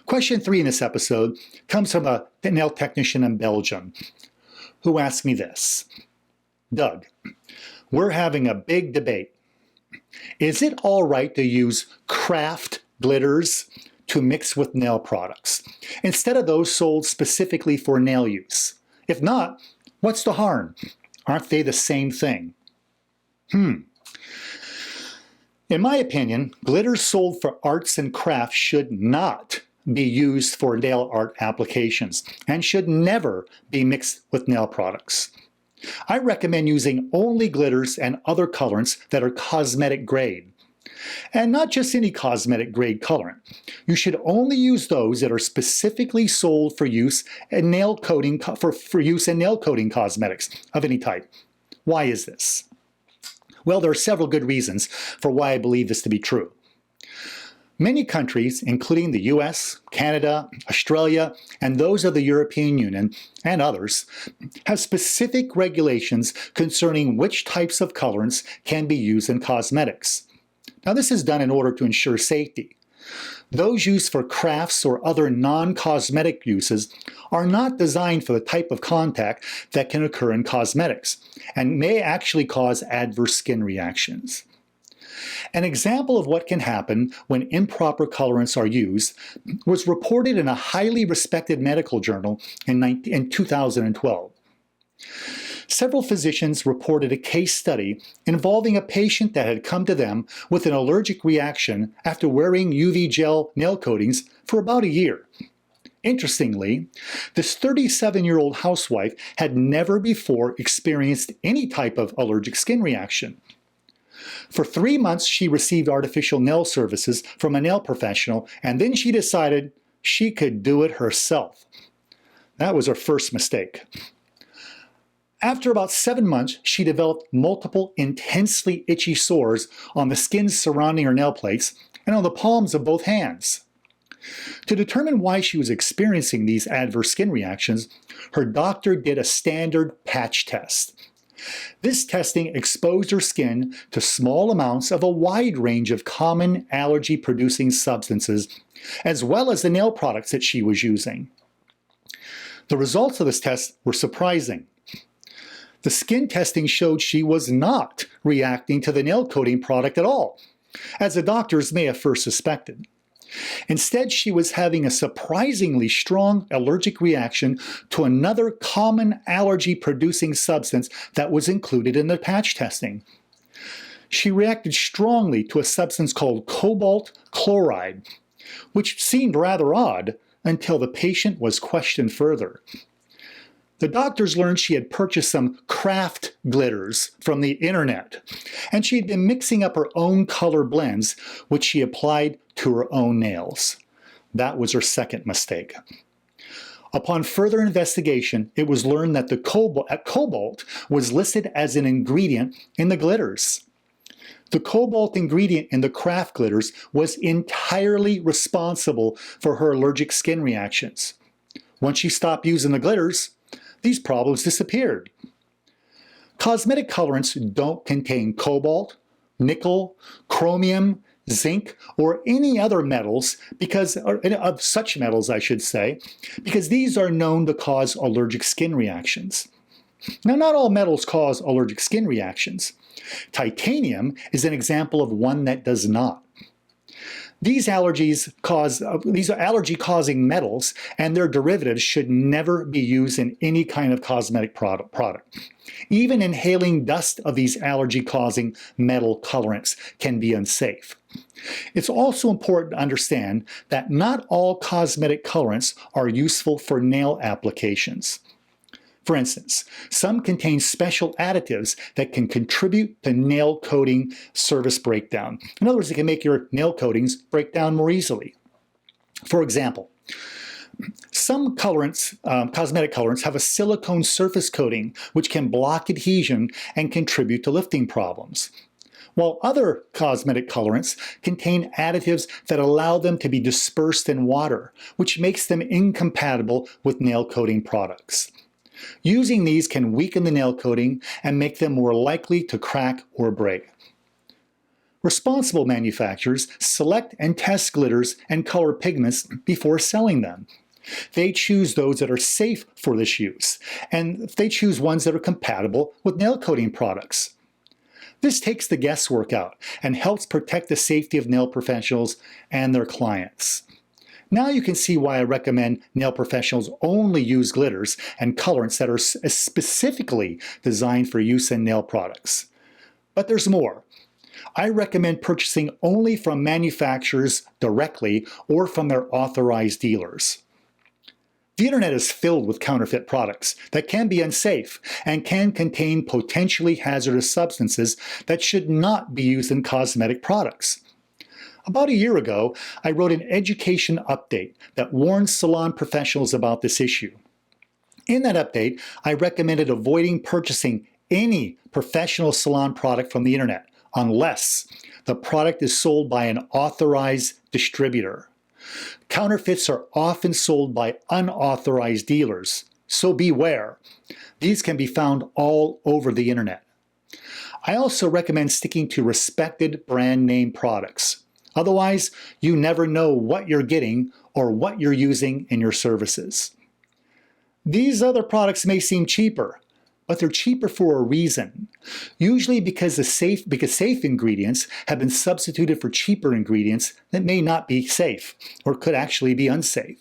Question 3 in this episode comes from a nail technician in Belgium who asked me this. Doug, we're having a big debate. Is it all right to use craft glitters to mix with nail products instead of those sold specifically for nail use? If not, what's the harm? Aren't they the same thing? In my opinion, glitters sold for arts and crafts should not be used for nail art applications and should never be mixed with nail products. I recommend using only glitters and other colorants that are cosmetic grade. And not just any cosmetic grade colorant. You should only use those that are specifically sold for use in nail coating cosmetics of any type. Why is this? Well, there are several good reasons for why I believe this to be true. Many countries, including the US, Canada, Australia, and those of the European Union and others, have specific regulations concerning which types of colorants can be used in cosmetics. Now, this is done in order to ensure safety. Those used for crafts or other non-cosmetic uses are not designed for the type of contact that can occur in cosmetics and may actually cause adverse skin reactions. An example of what can happen when improper colorants are used was reported in a highly respected medical journal in 2012. Several physicians reported a case study involving a patient that had come to them with an allergic reaction after wearing UV gel nail coatings for about a year. Interestingly, this 37-year-old housewife had never before experienced any type of allergic skin reaction. For 3 months, she received artificial nail services from a nail professional, and then she decided she could do it herself. That was her first mistake. After about 7 months, she developed multiple intensely itchy sores on the skin surrounding her nail plates and on the palms of both hands. To determine why she was experiencing these adverse skin reactions, her doctor did a standard patch test. This testing exposed her skin to small amounts of a wide range of common allergy-producing substances, as well as the nail products that she was using. The results of this test were surprising. The skin testing showed she was not reacting to the nail coating product at all, as the doctors may have first suspected. Instead, she was having a surprisingly strong allergic reaction to another common allergy-producing substance that was included in the patch testing. She reacted strongly to a substance called cobalt chloride, which seemed rather odd until the patient was questioned further. The doctors learned she had purchased some craft glitters from the internet, and she had been mixing up her own color blends, which she applied to her own nails. That was her second mistake. Upon further investigation, it was learned that the cobalt was listed as an ingredient in the glitters. The cobalt ingredient in the craft glitters was entirely responsible for her allergic skin reactions. Once she stopped using the glitters, these problems disappeared. Cosmetic colorants don't contain cobalt, nickel, chromium, zinc, or any other metals of such metals, I should say, because these are known to cause allergic skin reactions. Now, not all metals cause allergic skin reactions. Titanium is an example of one that does not. These are allergy-causing metals, and their derivatives should never be used in any kind of cosmetic product. Even inhaling dust of these allergy-causing metal colorants can be unsafe. It's also important to understand that not all cosmetic colorants are useful for nail applications. For instance, some contain special additives that can contribute to nail coating surface breakdown. In other words, they can make your nail coatings break down more easily. For example, some colorants, cosmetic colorants, have a silicone surface coating which can block adhesion and contribute to lifting problems, while other cosmetic colorants contain additives that allow them to be dispersed in water, which makes them incompatible with nail coating products. Using these can weaken the nail coating and make them more likely to crack or break. Responsible manufacturers select and test glitters and color pigments before selling them. They choose those that are safe for this use, and they choose ones that are compatible with nail coating products. This takes the guesswork out and helps protect the safety of nail professionals and their clients. Now you can see why I recommend nail professionals only use glitters and colorants that are specifically designed for use in nail products. But there's more. I recommend purchasing only from manufacturers directly or from their authorized dealers. The internet is filled with counterfeit products that can be unsafe and can contain potentially hazardous substances that should not be used in cosmetic products. About a year ago, I wrote an education update that warns salon professionals about this issue. In that update, I recommended avoiding purchasing any professional salon product from the internet unless the product is sold by an authorized distributor. Counterfeits are often sold by unauthorized dealers, so beware. These can be found all over the internet. I also recommend sticking to respected brand name products. Otherwise, you never know what you're getting or what you're using in your services. These other products may seem cheaper, but they're cheaper for a reason. Usually because safe ingredients have been substituted for cheaper ingredients that may not be safe or could actually be unsafe.